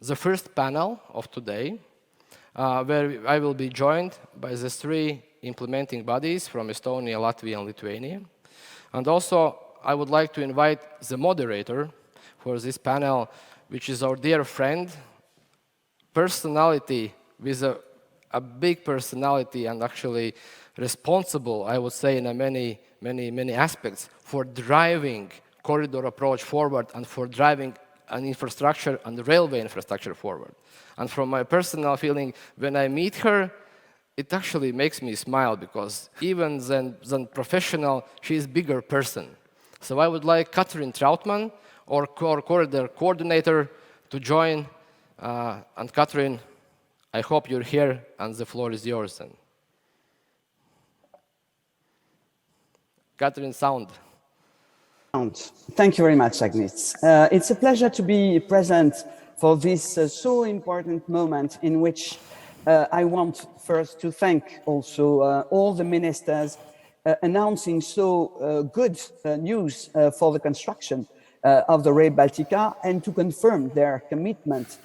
the first panel of today, where I will be joined by the 3 implementing bodies from Estonia, Latvia, and Lithuania. And also, I would like to invite the moderator for this panel, which is our dear friend, personality with a big personality and actually responsible, I would say, in many aspects for driving corridor approach forward and for driving an infrastructure and the railway infrastructure forward. And from my personal feeling, when I meet her, it actually makes me smile because even than professional, she is a bigger person. So I would like Catherine Trautmann, our corridor coordinator, to join. And Catherine, I hope you're here, and the floor is yours. Then. Catherine, sound. Thank you very much, Agnis. It's a pleasure to be present for this so important moment in which I want first to thank also all the ministers announcing so good news for the construction of the Rail Baltica and to confirm their commitment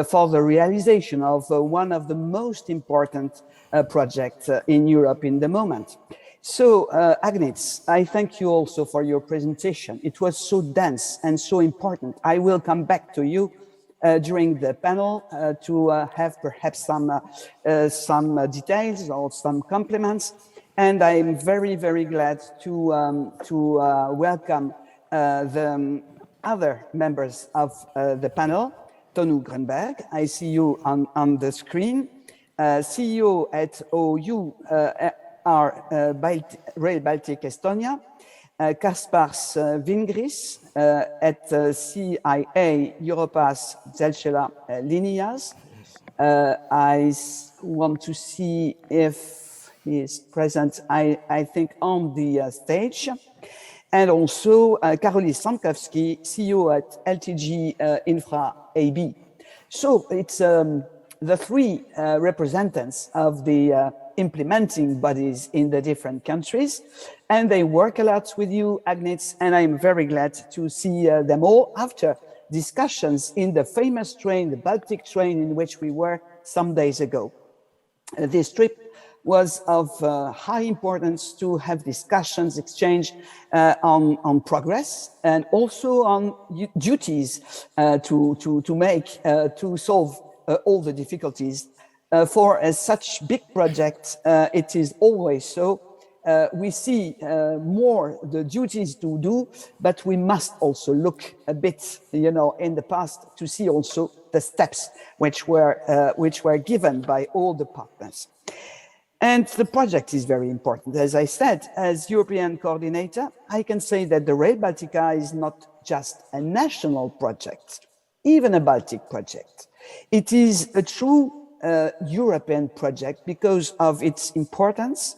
for the realization of one of the most important projects in Europe in the moment. So, Agnis, I thank you also for your presentation. It was so dense and so important. I will come back to you during the panel to have perhaps some details or some compliments. And I'm very, very glad to welcome the other members of the panel. Tõnu Grünberg, I see you on the screen. CEO at OU Rail Baltic Estonia, Kaspars Vingris at CIA Eiropas Dzelzceļa līnijas. I want to see if he is present, I think, on the stage. And also Karolis Sankovski, CEO at LTG Infra AB. So it's the 3 representatives of the implementing bodies in the different countries, and they work a lot with you, Agnis, and I'm very glad to see them all after discussions in the famous train, the Baltic train, in which we were some days ago. This trip was of high importance to have discussions, exchange on progress, and also on duties to make to solve all the difficulties. For such big projects, it is always so. We see more the duties to do, but we must also look a bit, in the past to see also the steps which were given by all the partners. And the project is very important. As I said, as European coordinator, I can say that the Rail Baltica is not just a national project, even a Baltic project. It is a true European project because of its importance.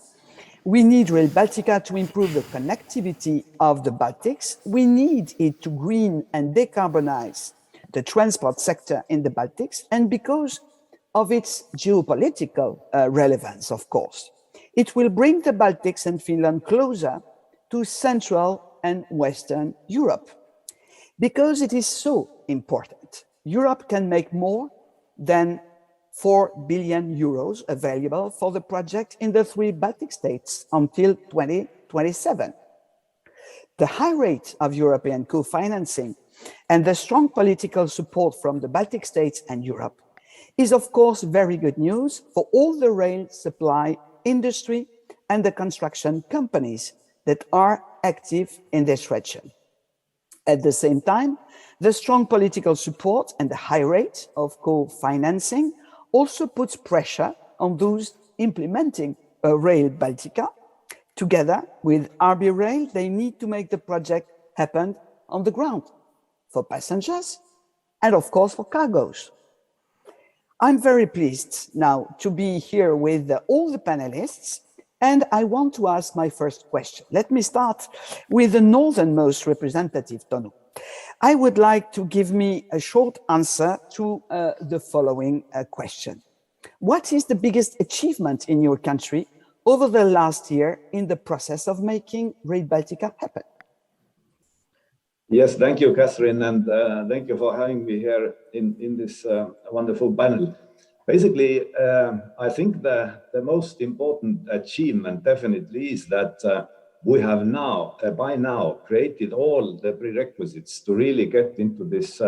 We need Rail Baltica to improve the connectivity of the Baltics. We need it to green and decarbonize the transport sector in the Baltics, and because of its geopolitical relevance, of course. It will bring the Baltics and Finland closer to Central and Western Europe. Because it is so important, Europe can make more than 4 billion euros available for the project in the 3 Baltic states until 2027. The high rate of European co-financing and the strong political support from the Baltic states and Europe is, of course, very good news for all the rail supply industry and the construction companies that are active in this region. At the same time, the strong political support and the high rate of co-financing also puts pressure on those implementing Rail Baltica. Together with RB Rail, they need to make the project happen on the ground for passengers and, of course, for cargoes. I'm very pleased now to be here with all the panelists, and I want to ask my first question. Let me start with the northernmost representative, Tõnu. I would like to give me a short answer to the following question. What is the biggest achievement in your country over the last year in the process of making Rail Baltica happen? Yes, thank you, Catherine, and thank you for having me here in this wonderful panel. Basically, I think the most important achievement definitely is that we have now, by now, created all the prerequisites to really get into this,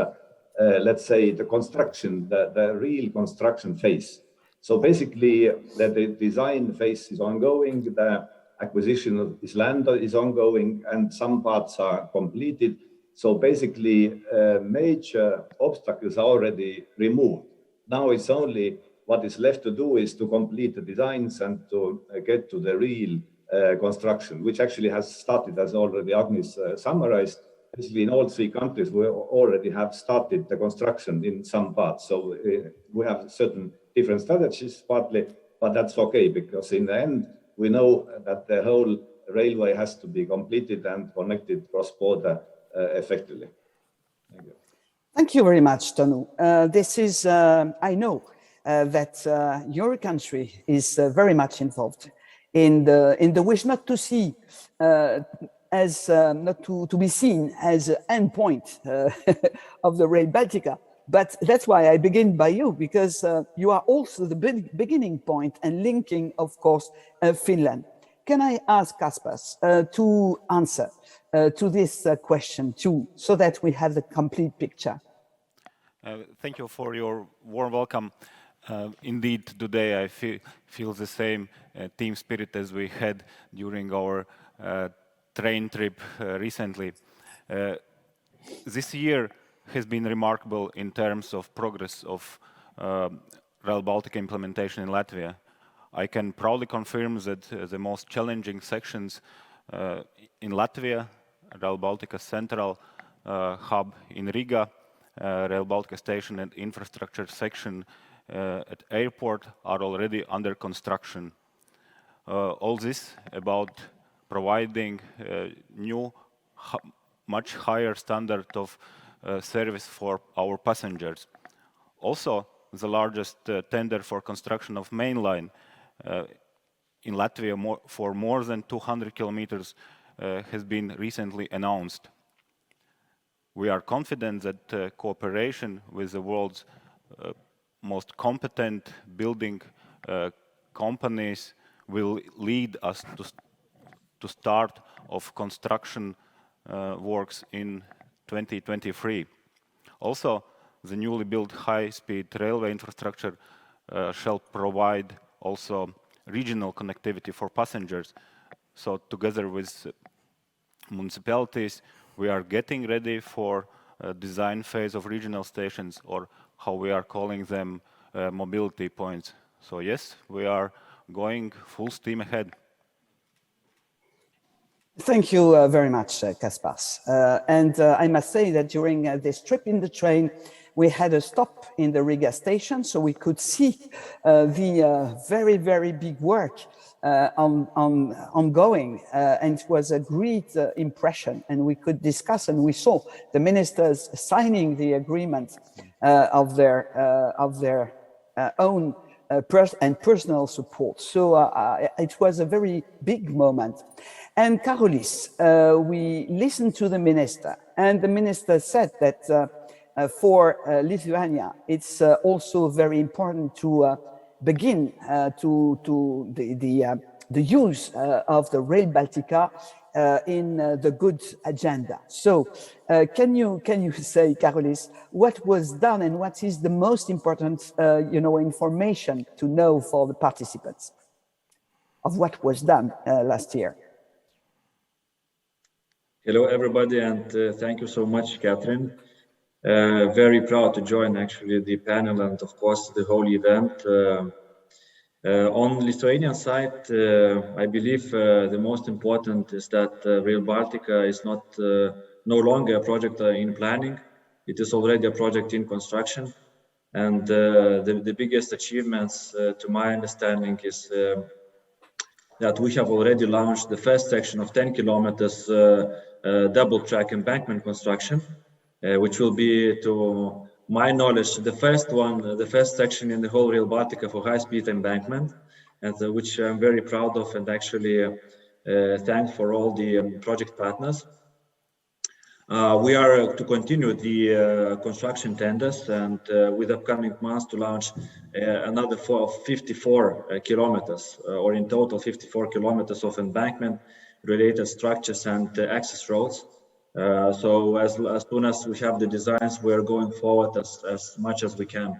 let's say, the construction, the real construction phase. So basically, the design phase is ongoing, the acquisition of this land is ongoing, and some parts are completed. So basically, major obstacles are already removed. Now it's only what is left to do is to complete the designs and to get to the real construction, which actually has started, as already Agnis summarized. Basically, in all three countries, we already have started the construction in some parts. So we have certain different strategies partly, but that's okay, because in the end, we know that the whole railway has to be completed and connected cross-border effectively. Thank you. Thank you very much, Tõnu. This is, I know that your country is very much involved in the wish not to see as not to be seen as an end point of the Rail Baltica. But that's why I begin by you, because you are also the beginning point and linking, of course, Finland. Can I ask Kaspars to answer to this question too, so that we have the complete picture? Thank you for your warm welcome. Indeed, today I feel the same team spirit as we had during our train trip recently. This year has been remarkable in terms of progress of Rail Baltica implementation in Latvia. I can proudly confirm that the most challenging sections in Latvia, Rail Baltica Central hub in Riga, Rail Baltica station and infrastructure section at airport are already under construction. All this about providing new, much higher standard of service for our passengers. Also, the largest tender for construction of main line in Latvia for more than 200 kilometers has been recently announced. We are confident that cooperation with the world's most competent building companies will lead us to start of construction works in 2023. Also, the newly built high-speed railway infrastructure shall provide also regional connectivity for passengers. So together with municipalities, we are getting ready for design phase of regional stations, or how we are calling them, mobility points. So yes, we are going full steam ahead. Thank you very much, Kaspars. And I must say that during this trip in the train, we had a stop in the Riga station, so we could see the very, very big work ongoing. And it was a great impression, and we could discuss, and we saw the ministers signing the agreement of their own personal support. So it was a very big moment. And Karolis, we listened to the minister, and the minister said that for Lithuania, it's also very important to begin to the use of the Rail Baltica in the good agenda. So can you say, Karolis, what was done and what is the most important information to know for the participants of what was done last year? Hello, everybody, and thank you so much, Catherine. Very proud to join actually the panel and of course the whole event. On Lithuanian side, I believe the most important is that Rail Baltica is no longer a project in planning. It is already a project in construction. And the biggest achievements, to my understanding, is that we have already launched the first section of 10 kilometers double track embankment construction, which will be, to my knowledge, the first section in the whole Rail Baltica for high-speed embankment, and which I'm very proud of, and actually thank for all the project partners. We are to continue the construction tenders and with upcoming months to launch another 54 kilometers, or in total 54 kilometers of embankment related structures and access roads. So as soon as we have the designs, we are going forward as much as we can.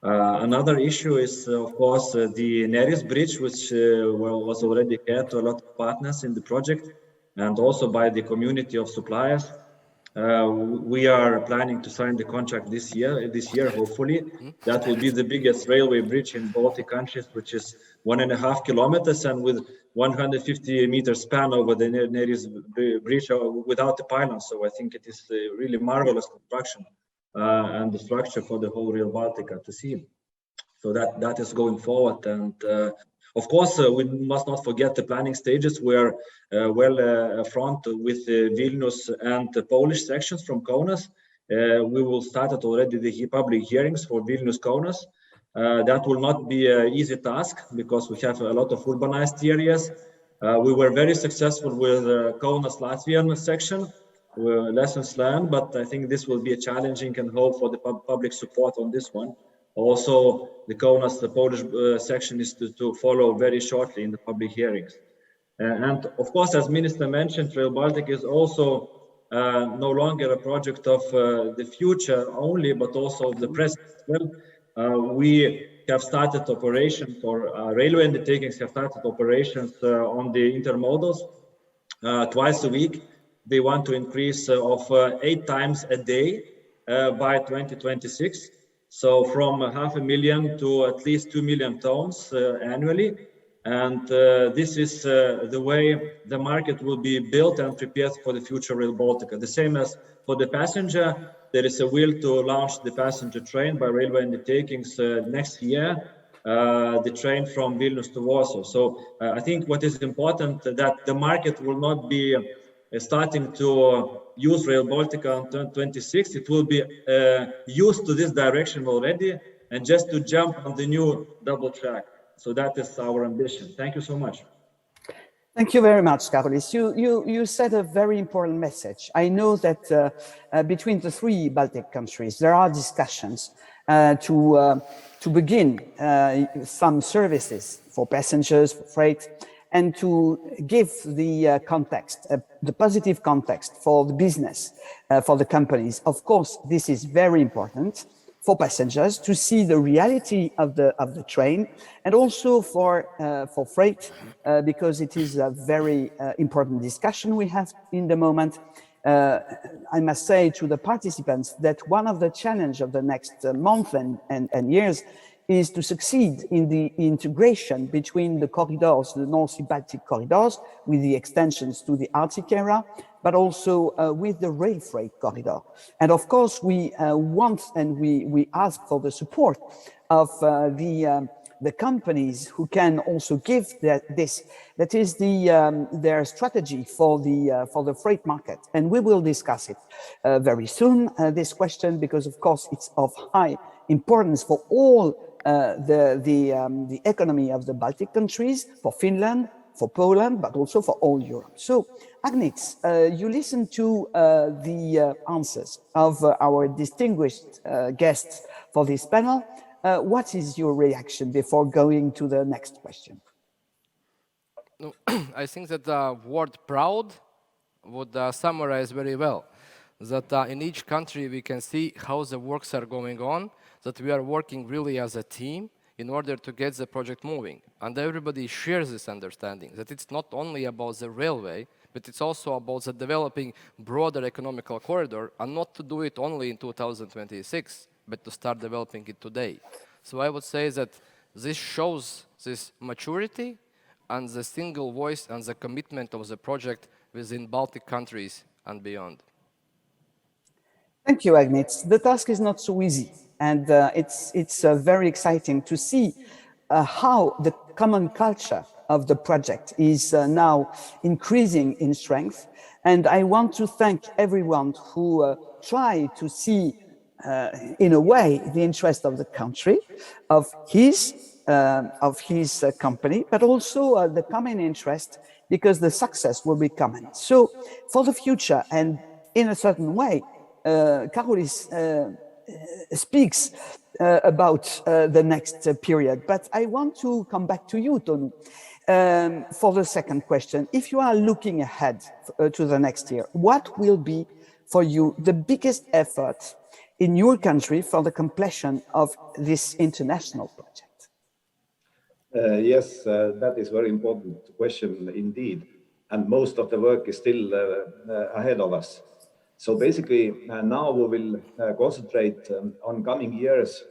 Another issue is, of course, the Neris Bridge, which was already had to a lot of partners in the project, and also by the community of suppliers. We are planning to sign the contract this year, hopefully. That will be the biggest railway bridge in Baltic countries, which is 1.5 kilometers and with 150 meters span over the Neris Bridge without the pylon. So I think it is a really marvelous construction and the structure for the whole Rail Baltica to see. So that is going forward. And of course, we must not forget the planning stages. We are well front with Vilnius and the Polish sections from Kaunas. We will start already the public hearings for Vilnius-Kaunas. That will not be an easy task because we have a lot of urbanized areas. We were very successful with Kaunas Latvian section, lessons learned, but I think this will be a challenging and hope for the public support on this one. Also, the Kaunas, the Polish section is to follow very shortly in the public hearings. And of course, as Minister mentioned, Rail Baltic is also no longer a project of the future only, but also of the present as well. We have started operations, or railway undertakings have started operations on the intermodals twice a week. They want to increase of 8 times a day by 2026. So from 500,000 to at least 2 million tons annually. And this is the way the market will be built and prepared for the future Rail Baltica. The same as for the passenger, there is a will to launch the passenger train by railway undertakings next year, the train from Vilnius to Warsaw. So I think what is important that the market will not be starting to use Rail Baltica in 2026. It will be used to this direction already and just to jump on the new double track. So that is our ambition. Thank you so much. Thank you very much, Karolis. You said a very important message. I know that between the 3 Baltic countries, there are discussions to begin some services for passengers, for freight, and to give the context, the positive context for the business, for the companies. Of course, this is very important for passengers to see the reality of the train, and also for freight, because it is a very important discussion we have in the moment. I must say to the participants that one of the challenges of the next month and years is to succeed in the integration between the corridors, the North Sea Baltic corridors, with the extensions to the Arctic area, but also with the rail freight corridor. And of course, we want and we ask for the support of the companies who can also give that is their strategy for the freight market. And we will discuss it very soon, this question, because of course it's of high importance for all the economy of the Baltic countries, for Finland, for Poland, but also for all Europe. So, Agnis, you listened to the answers of our distinguished guests for this panel. What is your reaction before going to the next question? No, I think that the word proud would summarize very well. That in each country we can see how the works are going on, that we are working really as a team in order to get the project moving. And everybody shares this understanding, that it's not only about the railway, but it's also about the developing broader economical corridor, and not to do it only in 2026, but to start developing it today. So I would say that this shows this maturity and the single voice and the commitment of the project within Baltic countries and beyond. Thank you, Agnis. The task is not so easy, and it's very exciting to see how the common culture of the project is now increasing in strength. And I want to thank everyone who tried to see, in a way, the interest of the country, of his company, but also the common interest, because the success will be common. So for the future, and in a certain way, Karolis speaks about the next period. But I want to come back to you, Tõnu, for the second question. If you are looking ahead to the next year, what will be for you the biggest effort in your country for the completion of this international project? Yes, that is a very important question indeed. And most of the work is still ahead of us. So basically, now we will concentrate on coming years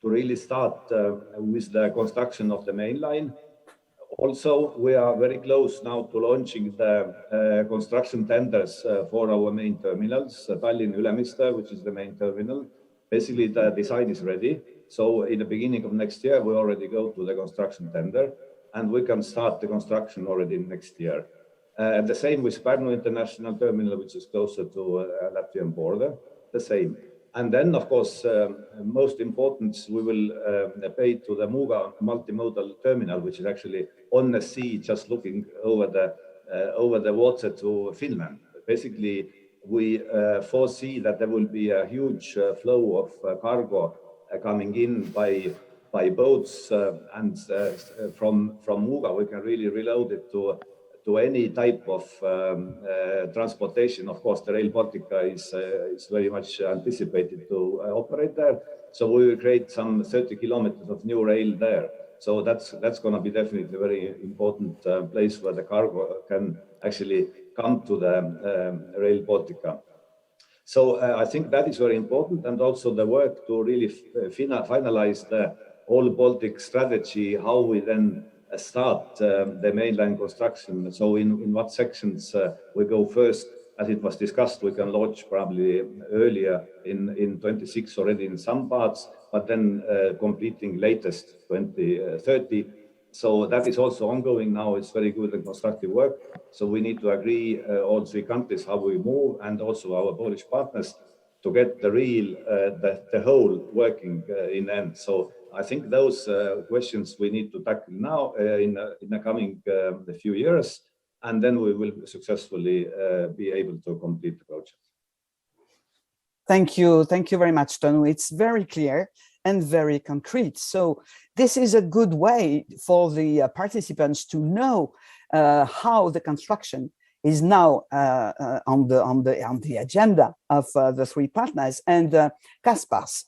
to really start with the construction of the main line. Also, we are very close now to launching the construction tenders for our main terminals, Tallinn Ülemiste, which is the main terminal. Basically, the design is ready. So in the beginning of next year, we already go to the construction tender, and we can start the construction already next year. And the same with Pärnu International Terminal, which is closer to Latvian border, the same. And then, of course, most important, we will pay to the Muuga multimodal terminal, which is actually on the sea, just looking over the water to Finland. Basically, we foresee that there will be a huge flow of cargo coming in by boats, and from Muuga we can really reload it to any type of transportation. Of course, the Rail Baltica is very much anticipated to operate there. So we will create some 30 kilometers of new rail there. So that's going to be definitely a very important place where the cargo can actually come to the Rail Baltica. So I think that is very important, and also the work to really finalize the whole Baltic strategy, how we then start the mainline construction. So in what sections we go first. As it was discussed, we can launch probably earlier in 26 already in some parts, but then completing latest 2030. So that is also ongoing now. It's very good and constructive work. So we need to agree, all three countries, how we move, and also our Polish partners, to get the real, the whole working in end. So I think those questions we need to tackle now in the coming few years, and then we will successfully be able to complete the project. Thank you very much, Tõnu. It's very clear and very concrete. So this is a good way for the participants to know how the construction is now on the agenda of the three partners. And Kaspars,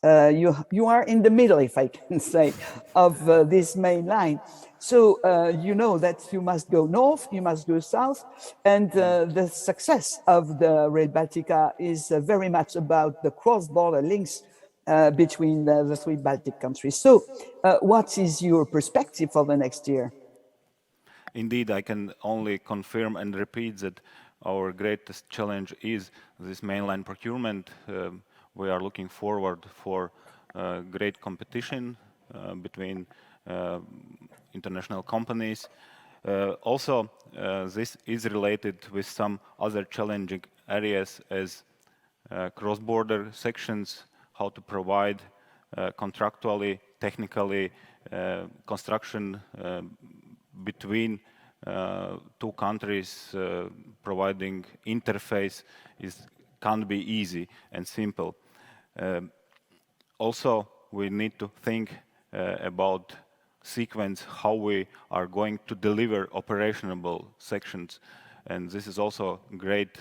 you are in the middle, if I can say, of this main line. So you know that you must go north, you must go south, and the success of the Rail Baltica is very much about the cross-border links between the three Baltic countries. So what is your perspective for the next year? Indeed, I can only confirm and repeat that our greatest challenge is this mainline procurement. We are looking forward for great competition between international companies. Also, this is related with some other challenging areas as cross-border sections, how to provide contractually, technically, construction between two countries, providing interface can't be easy and simple. Also, we need to think about sequence how we are going to deliver operational sections, and this is also a great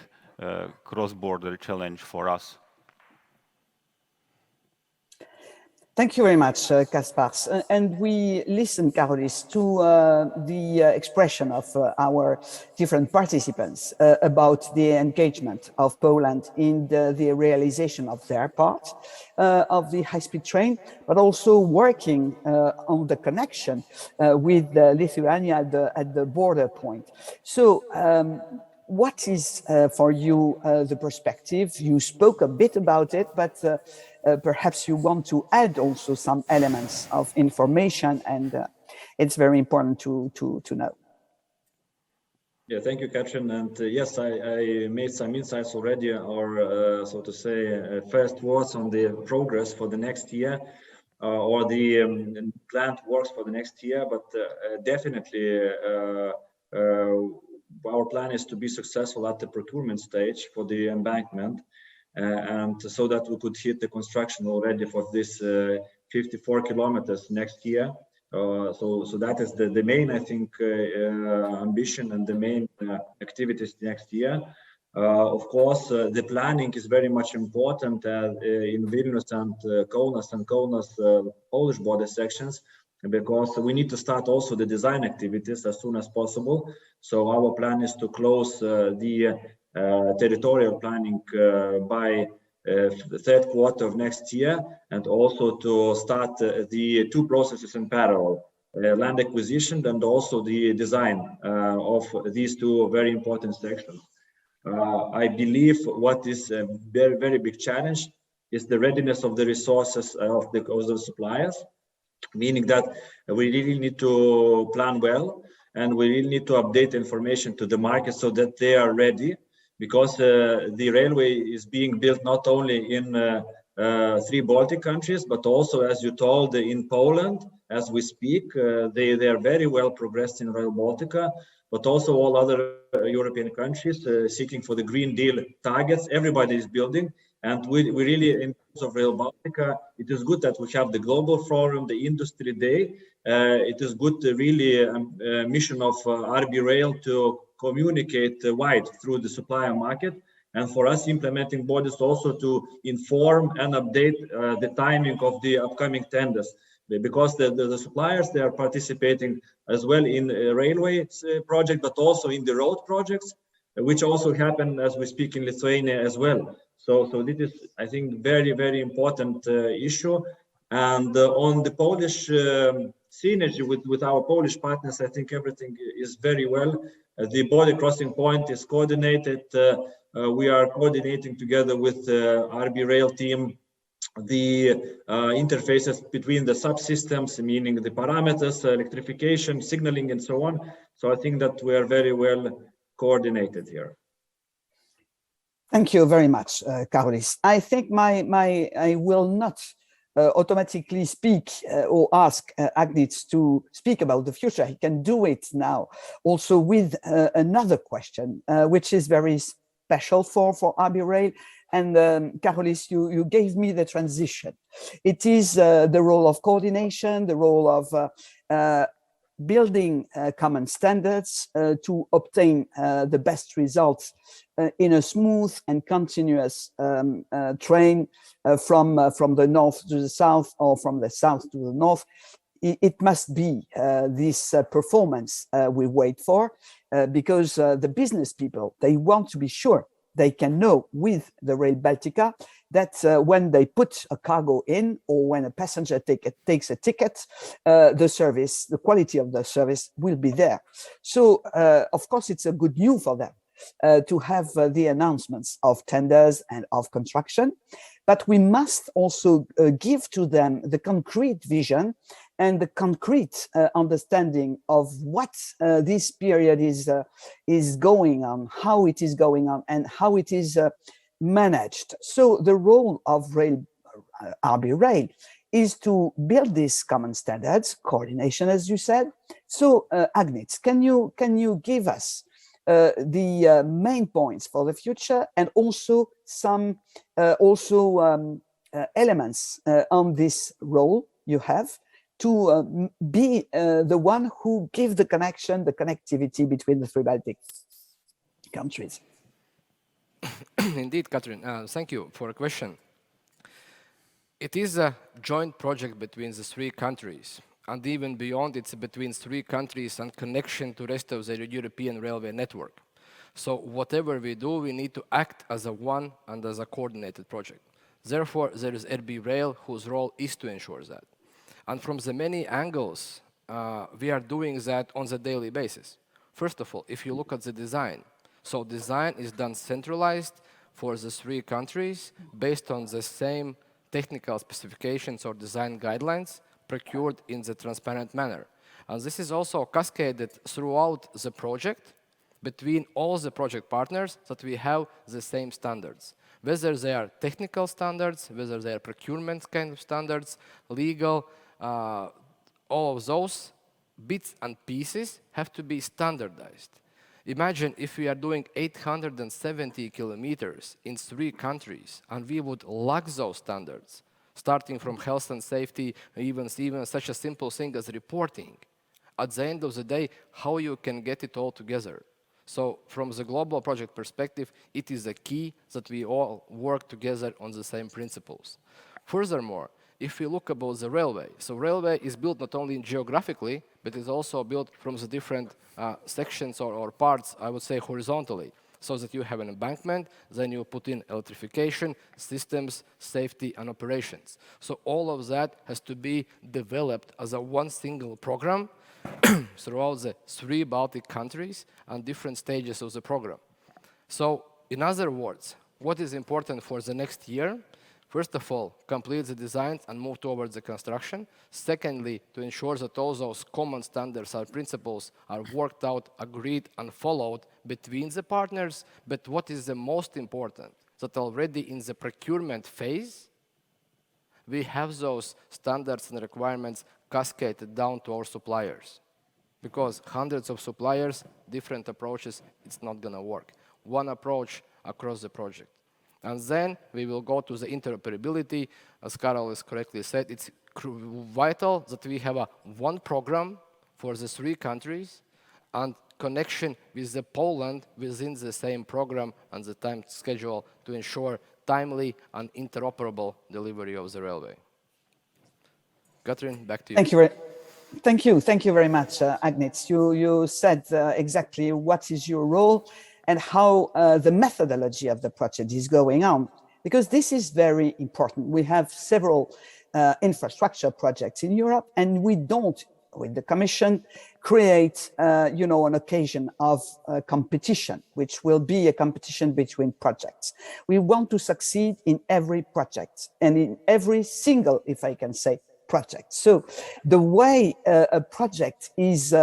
cross-border challenge for us. Thank you very much, Kaspars. And we listen, Karolis, to the expression of our different participants about the engagement of Poland in the realization of their part of the high-speed train, but also working on the connection with Lithuania at the border point. So what is for you the perspective? You spoke a bit about it, but perhaps you want to add also some elements of information, and it's very important to know. Yeah, thank you, Katrin. And yes, I made some insights already, or so to say, first words on the progress for the next year, or the planned works for the next year. But definitely, our plan is to be successful at the procurement stage for the embankment, and so that we could hit the construction already for this 54 kilometers next year. So that is the main, I think, ambition and the main activities next year. Of course, the planning is very much important in Vilnius and Kaunas Polish border sections, because we need to start also the design activities as soon as possible. So our plan is to close the territorial planning by the third quarter of next year, and also to start the two processes in parallel, land acquisition and also the design of these two very important sections. I believe what is a very, very big challenge is the readiness of the resources of the suppliers, meaning that we really need to plan well, and we really need to update information to the market so that they are ready, because the railway is being built not only in 3 Baltic countries, but also, as you told, in Poland as we speak. They are very well progressed in Rail Baltica, but also all other European countries seeking for the Green Deal targets. Everybody is building, and we really, in terms of Rail Baltica, it is good that we have the global forum, the industry day. It is good, really, mission of RB Rail to communicate wide through the supplier market, and for us implementing bodies also to inform and update the timing of the upcoming tenders, because the suppliers, they are participating as well in railway project, but also in the road projects, which also happen as we speak in Lithuania as well. So this is, I think, very, very important issue. And on the Polish synergy with our Polish partners, I think everything is very well. The border crossing point is coordinated. We are coordinating together with the RB Rail team the interfaces between the subsystems, meaning the parameters, electrification, signaling, and so on. So I think that we are very well coordinated here. Thank you very much, Karolis. I think I will not automatically speak or ask Agnis to speak about the future. He can do it now also with another question, which is very special for RB Rail. And Karolis, you gave me the transition. It is the role of coordination, the role of building common standards to obtain the best results in a smooth and continuous train from the north to the south, or from the south to the north. It must be this performance we wait for, because the business people, they want to be sure they can know with the Rail Baltica that when they put a cargo in, or when a passenger takes a ticket, the service, the quality of the service will be there. So, of course, it's a good news for them to have the announcements of tenders and of construction, but we must also give to them the concrete vision and the concrete understanding of what this period is going on, how it is going on, and how it is managed. So the role of RB Rail is to build these common standards, coordination, as you said. So Agnis, can you give us the main points for the future, and also some elements on this role you have to be the one who gives the connection, the connectivity between the 3 Baltic countries? Indeed, Catherine, thank you for the question. It is a joint project between the 3 countries, and even beyond, it's between 3 countries and connection to the rest of the European railway network. So whatever we do, we need to act as a one and as a coordinated project. Therefore, there is RB Rail, whose role is to ensure that. And from the many angles, we are doing that on the daily basis. First of all, if you look at the design, so design is done centralized for the 3 countries based on the same technical specifications or design guidelines procured in the transparent manner. And this is also cascaded throughout the project between all the project partners, that we have the same standards. Whether they are technical standards, whether they are procurement kind of standards, legal, all of those bits and pieces have to be standardized. Imagine if we are doing 870 kilometers in 3 countries, and we would lack those standards, starting from health and safety, even such a simple thing as reporting. At the end of the day, how you can get it all together. So from the global project perspective, it is a key that we all work together on the same principles. Furthermore, if we look about the railway, so railway is built not only geographically, but is also built from the different sections or parts, I would say horizontally, so that you have an embankment, then you put in electrification, systems, safety, and operations. So all of that has to be developed as a one single program throughout the 3 Baltic countries and different stages of the program. So in other words, what is important for the next year? First of all, complete the designs and move towards the construction. Secondly, to ensure that all those common standards and principles are worked out, agreed, and followed between the partners. But what is the most important, that already in the procurement phase, we have those standards and requirements cascaded down to our suppliers. Because hundreds of suppliers, different approaches, it's not going to work. One approach across the project. And then we will go to the interoperability. As Karolis correctly said, it's vital that we have one program for the 3 countries and connection with the Poland within the same program and the time schedule to ensure timely and interoperable delivery of the railway. Katrin, back to you. Thank you very much, Agnis. You said exactly what is your role and how the methodology of the project is going on, because this is very important. We have several infrastructure projects in Europe, and we don't, with the Commission, create, an occasion of competition, which will be a competition between projects. We want to succeed in every project and in every single, if I can say, project. So the way a project is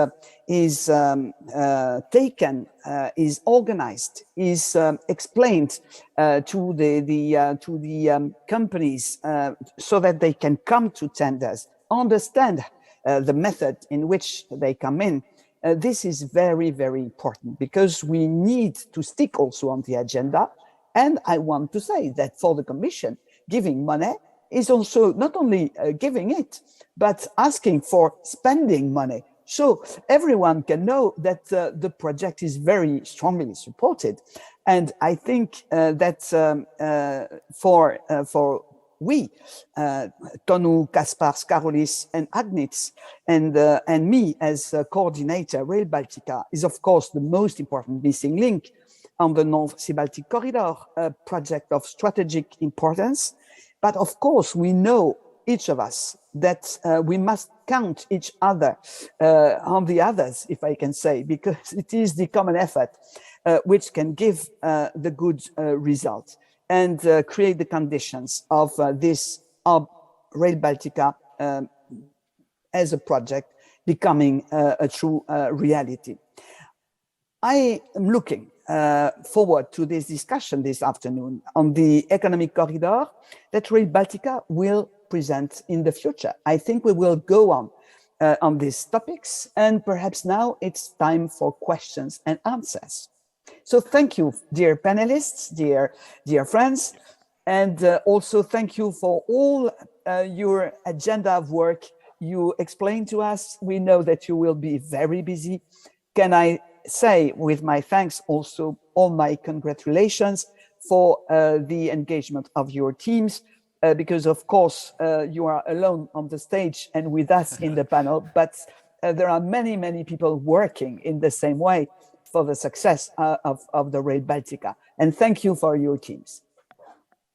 taken, is organized, is explained to the companies so that they can come to tenders, understand the method in which they come in. This is very, very important because we need to stick also on the agenda. And I want to say that for the Commission, giving money is also not only giving it, but asking for spending money. So everyone can know that the project is very strongly supported. And I think that for we, Tõnu, Kaspars, Karolis, and Agnis, and me as coordinator, Rail Baltica is of course the most important missing link on the North Sea Baltic Corridor, a project of strategic importance. But of course, we know, each of us, that we must count each other on the others, if I can say, because it is the common effort which can give the good result and create the conditions of this Rail Baltica as a project becoming a true reality. I am looking forward to this discussion this afternoon on the economic corridor that Rail Baltica will present in the future. I think we will go on these topics, and perhaps now it's time for questions and answers. So thank you, dear panelists, dear friends, and also thank you for all your agenda of work you explained to us. We know that you will be very busy. Can I say with my thanks also all my congratulations for the engagement of your teams, because of course you are alone on the stage and with us in the panel, but there are many people working in the same way for the success of the Rail Baltica. And thank you for your teams.